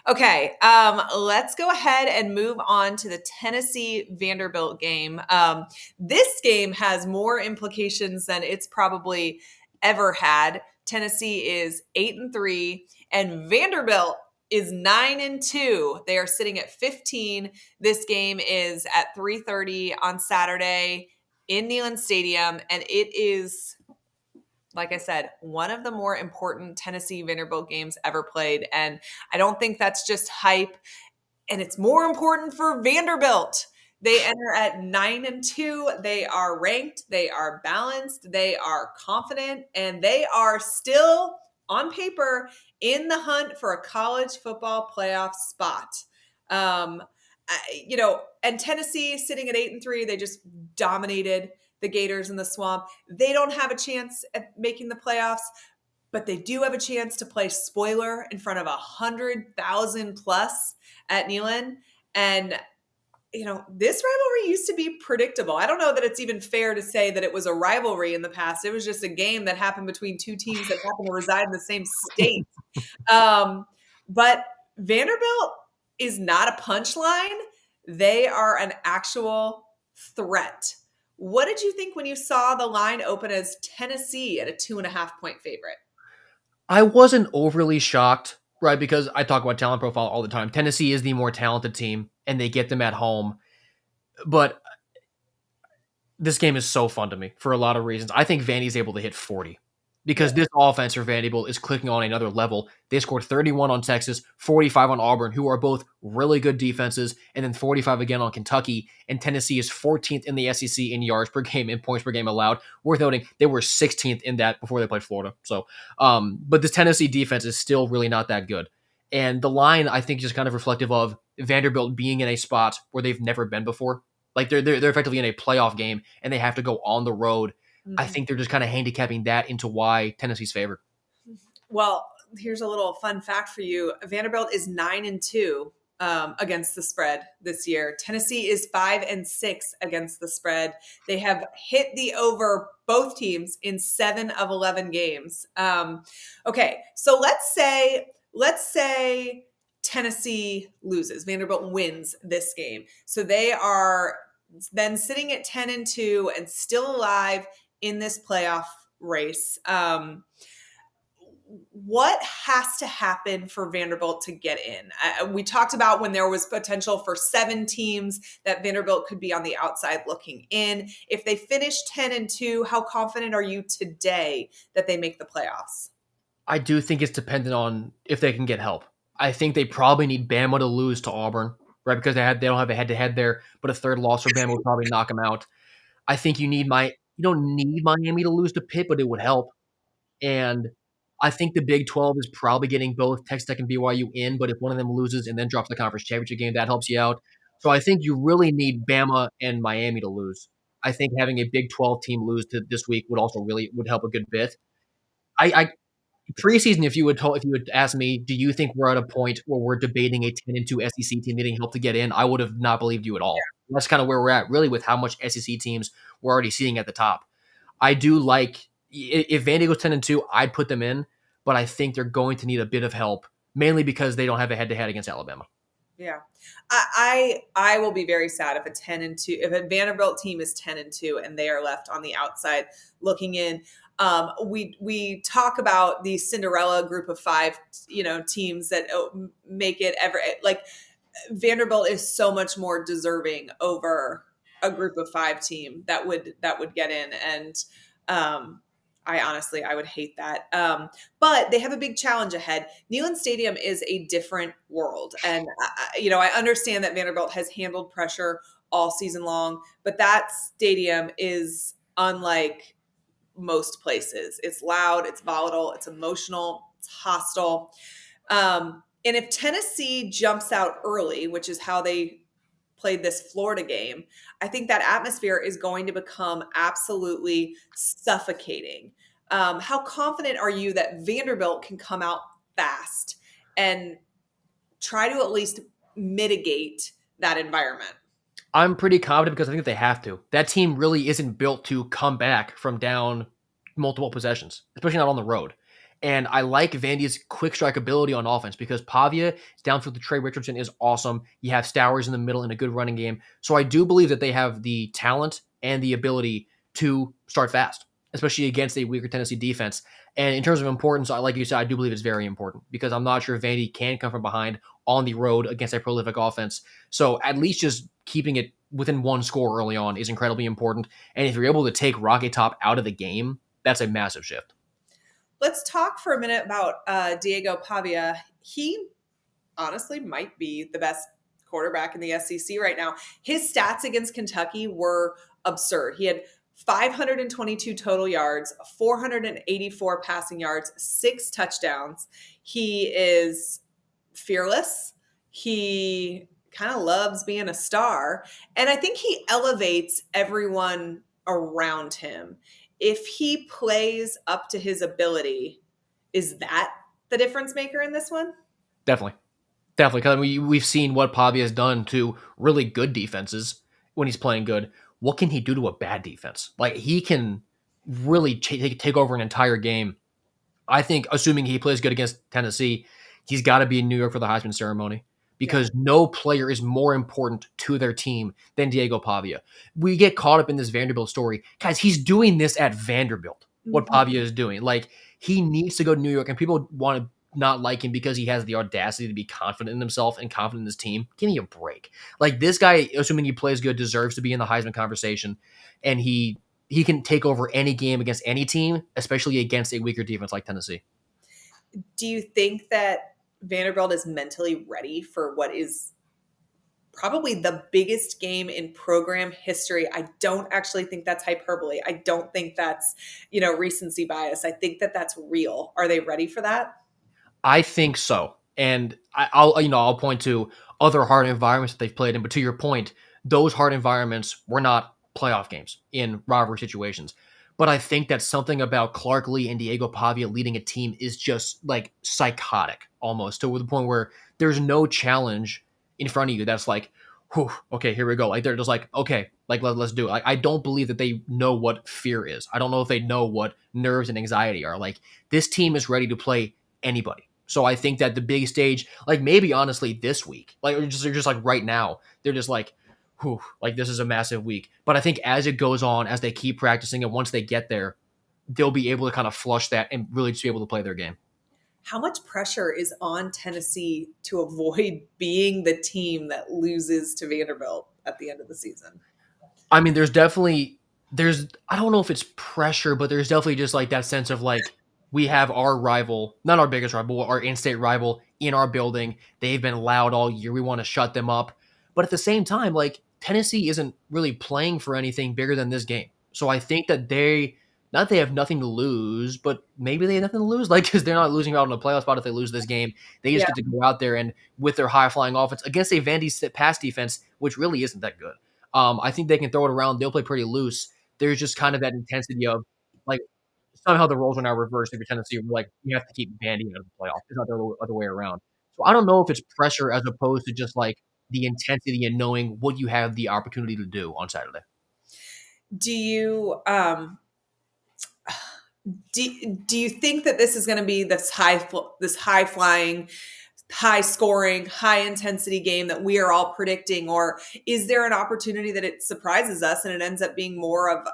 Okay, let's go ahead and move on to the Tennessee Vanderbilt game. This game has more implications than it's probably ever had. Tennessee is 8-3, and Vanderbilt is 9-2. They are sitting at 15. This game is at 3:30 on Saturday in Neyland Stadium, and it is, like I said, one of the more important Tennessee Vanderbilt games ever played. And I don't think that's just hype. And it's more important for Vanderbilt. They enter at 9-2. They are ranked, they are balanced, they are confident, and they are still on paper in the hunt for a college football playoff spot. Um, and Tennessee sitting at 8-3, they just dominated the Gators in the Swamp. They don't have a chance at making the playoffs, but they do have a chance to play spoiler in front of 100,000 plus at Neyland. And this rivalry used to be predictable. I don't know that it's even fair to say that it was a rivalry in the past. It was just a game that happened between two teams that happen to reside in the same state. But Vanderbilt is not a punchline. They are an actual threat. What did you think when you saw the line open as Tennessee at a 2.5-point favorite? I wasn't overly shocked, right? Because I talk about talent profile all the time. Tennessee is the more talented team, and they get them at home. But this game is so fun to me for a lot of reasons. I think Vandy's able to hit 40 because this offense for Vanderbilt is clicking on another level. They scored 31 on Texas, 45 on Auburn, who are both really good defenses, and then 45 again on Kentucky. And Tennessee is 14th in the SEC in yards per game and points per game allowed. Worth noting, they were 16th in that before they played Florida. So, but the Tennessee defense is still really not that good. And the line, I think, is just kind of reflective of Vanderbilt being in a spot where they've never been before. Like they're effectively in a playoff game and they have to go on the road. I think they're just kind of handicapping that into why Tennessee's favored. Well, here's a little fun fact for you. Vanderbilt is 9-2 against the spread this year. Tennessee is 5-6 against the spread. They have hit the over, both teams, in 7 of 11 games. Okay, so let's say Tennessee loses. Vanderbilt wins this game. So they are then sitting at 10-2 and still alive in this playoff race. What has to happen for Vanderbilt to get in? We talked about when there was potential for 7 teams that Vanderbilt could be on the outside looking in. If they finish 10-2, how confident are you today that they make the playoffs? I do think it's dependent on if they can get help. I think they probably need Bama to lose to Auburn, right? Because they don't have a head to head there, but a third loss for Bama would probably knock them out. I think you don't need Miami to lose to Pitt, but it would help. And I think the Big 12 is probably getting both Texas Tech and BYU in, but if one of them loses and then drops the conference championship game, that helps you out. So I think you really need Bama and Miami to lose. I think having a Big 12 team lose to this week would help a good bit. I preseason, if you had asked me, do you think we're at a point where we're debating a 10-2 SEC team needing help to get in? I would have not believed you at all. That's kind of where we're at, really, with how much SEC teams we're already seeing at the top. I do like if Vandy goes 10-2, I'd put them in, but I think they're going to need a bit of help, mainly because they don't have a head-to-head against Alabama. Yeah. I will be very sad if if a Vanderbilt team is 10-2 and they are left on the outside looking in. We talk about the Cinderella group of 5, teams that make it ever, like Vanderbilt is so much more deserving over a group of 5 team that would get in. And I would hate that. But they have a big challenge ahead. Neyland Stadium is a different world. And, I understand that Vanderbilt has handled pressure all season long, but that stadium is unlike most places. It's loud, it's volatile, it's emotional, it's hostile. And if Tennessee jumps out early, which is how they played this Florida game, I think that atmosphere is going to become absolutely suffocating. How confident are you that Vanderbilt can come out fast and try to at least mitigate that environment? I'm pretty confident because I think they have to. That team really isn't built to come back from down multiple possessions, especially not on the road. And I like Vandy's quick strike ability on offense because Pavia downfield to Trey Richardson is awesome. You have Stowers in the middle and a good running game. So I do believe that they have the talent and the ability to start fast, especially against a weaker Tennessee defense. And in terms of importance, like you said, I do believe it's very important because I'm not sure Vandy can come from behind on the road against a prolific offense. So at least just keeping it within one score early on is incredibly important. And if you're able to take Rocket Top out of the game, that's a massive shift. Let's talk for a minute about Diego Pavia. He honestly might be the best quarterback in the SEC right now. His stats against Kentucky were absurd. He had 522 total yards, 484 passing yards, 6 touchdowns. He is fearless. He kind of loves being a star. And I think he elevates everyone around him. If he plays up to his ability, is that the difference maker in this one? Definitely. Definitely, because we've seen what Pavia has done to really good defenses when he's playing good. What can he do to a bad defense? Like, he can really take over an entire game. I think, assuming he plays good against Tennessee, he's got to be in New York for the Heisman ceremony Yeah. because no player is more important to their team than Diego Pavia. We get caught up in this Vanderbilt story. Guys, he's doing this at Vanderbilt, what Mhm. Pavia is doing. Like, he needs to go to New York, and people want to not like him because he has the audacity to be confident in himself and confident in his team. Give me a break. Like, this guy, assuming he plays good, deserves to be in the Heisman conversation, and he can take over any game against any team, especially against a weaker defense like Tennessee. Do you think that Vanderbilt is mentally ready for what is probably the biggest game in program history? I don't actually think that's hyperbole. I don't think that's, recency bias. I think that that's real. Are they ready for that? I think so. And I'll point to other hard environments that they've played in, but to your point, those hard environments were not playoff games in rivalry situations. But I think that something about Clark Lee and Diego Pavia leading a team is just like psychotic almost to the point where there's no challenge in front of you that's like, whew, okay, here we go. Like they're just like, okay, like let's do it. Like I don't believe that they know what fear is. I don't know if they know what nerves and anxiety are. Like this team is ready to play anybody. So I think that the big stage, like maybe honestly this week, like they're just like right now, they're just like, whew, like this is a massive week. But I think as it goes on, as they keep practicing, and once they get there, they'll be able to kind of flush that and really just be able to play their game. How much pressure is on Tennessee to avoid being the team that loses to Vanderbilt at the end of the season? I mean, there's I don't know if it's pressure, but there's definitely just like that sense of like we have our rival, not our biggest rival, our in-state rival in our building. They've been loud all year. We want to shut them up. But at the same time, like Tennessee isn't really playing for anything bigger than this game. So I think that not they have nothing to lose, but maybe they have nothing to lose. Like because they're not losing out on the playoff spot if they lose this game. They just Yeah. get to go out there and with their high flying offense against a Vandy pass defense, which really isn't that good. I think they can throw it around. They'll play pretty loose. There's just kind of that intensity of like somehow the roles are now reversed if you're Tennessee. We're like you have to keep Vandy out of the playoff. It's not the other way around. So I don't know if it's pressure as opposed to just like the intensity and knowing what you have the opportunity to do on Saturday. Do you do you think that this is going to be this high flying, high scoring, high intensity game that we are all predicting, or is there an opportunity that it surprises us and it ends up being more of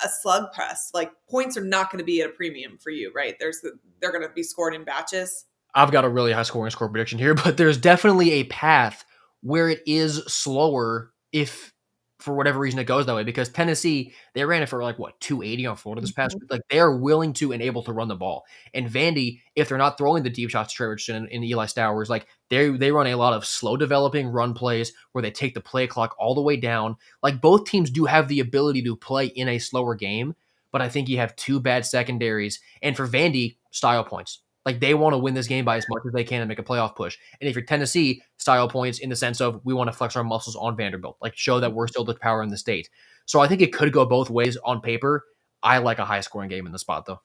a slugfest? Like points are not going to be at a premium for you, right? They're going to be scored in batches. I've got a really high scoring score prediction here, but there's definitely a path where it is slower if for whatever reason it goes that way. Because Tennessee, they ran it for like what 280 on Florida this past Mhm. week. Like they are willing to and able to run the ball. And Vandy, if they're not throwing the deep shots to Trey Richardson and Eli Stowers, like they run a lot of slow developing run plays where they take the play clock all the way down. Like both teams do have the ability to play in a slower game, but I think you have two bad secondaries. And for Vandy, style points. Like they want to win this game by as much as they can and make a playoff push. And if you're Tennessee, style points in the sense of we want to flex our muscles on Vanderbilt, like show that we're still the power in the state. So I think it could go both ways on paper. I like a high scoring game in the spot though.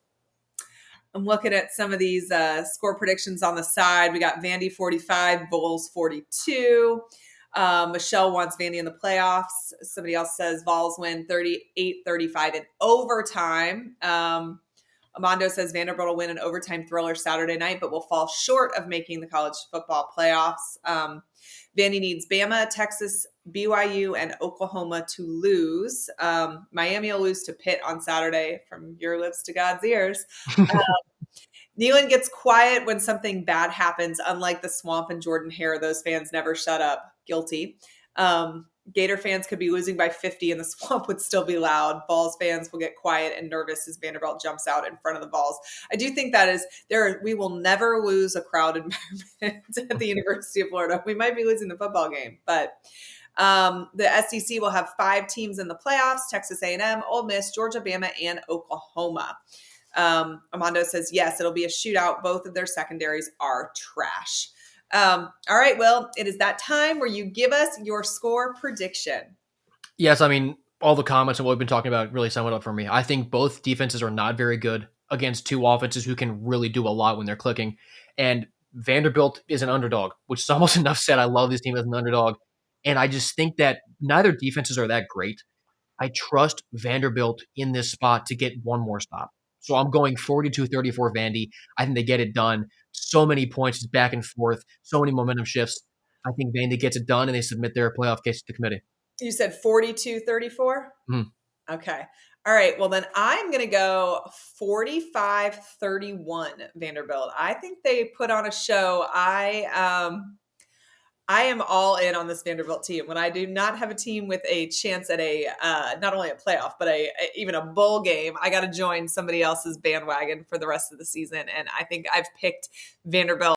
I'm looking at some of these score predictions on the side. We got Vandy 45, Vols 42. Michelle wants Vandy in the playoffs. Somebody else says Vols win 38-35 in overtime. Amando says Vanderbilt will win an overtime thriller Saturday night, but will fall short of making the college football playoffs. Vandy needs Bama, Texas, BYU, and Oklahoma to lose. Miami will lose to Pitt on Saturday, from your lips to God's ears. Neyland gets quiet when something bad happens, unlike the Swamp and Jordan Hare. Those fans never shut up. Guilty. Gator fans could be losing by 50 and the Swamp would still be loud. Vols fans will get quiet and nervous as Vanderbilt jumps out in front of the Vols. I do think that is there. We will never lose a crowd environment at the University of Florida. We might be losing the football game, but the SEC will have 5 teams in the playoffs: Texas A&M, Ole Miss, Georgia, Bama, and Oklahoma. Armando says, yes, it'll be a shootout. Both of their secondaries are trash. All right, well, it is that time where you give us your score prediction. Yes, I mean, all the comments and what we've been talking about really sum it up for me. I think both defenses are not very good against two offenses who can really do a lot when they're clicking. And Vanderbilt is an underdog, which is almost enough said. I love this team as an underdog. And I just think that neither defenses are that great. I trust Vanderbilt in this spot to get one more stop. So I'm going 42-34 Vandy. I think they get it done. So many points, it's back and forth, so many momentum shifts. I think Vandy gets it done and they submit their playoff case to the committee. You said 42-34? Mm. Okay. All right. Well, then I'm going to go 45-31 Vanderbilt. I think they put on a show. I am all in on this Vanderbilt team. When I do not have a team with a chance at a not only a playoff, but even a bowl game, I got to join somebody else's bandwagon for the rest of the season. And I think I've picked Vanderbilt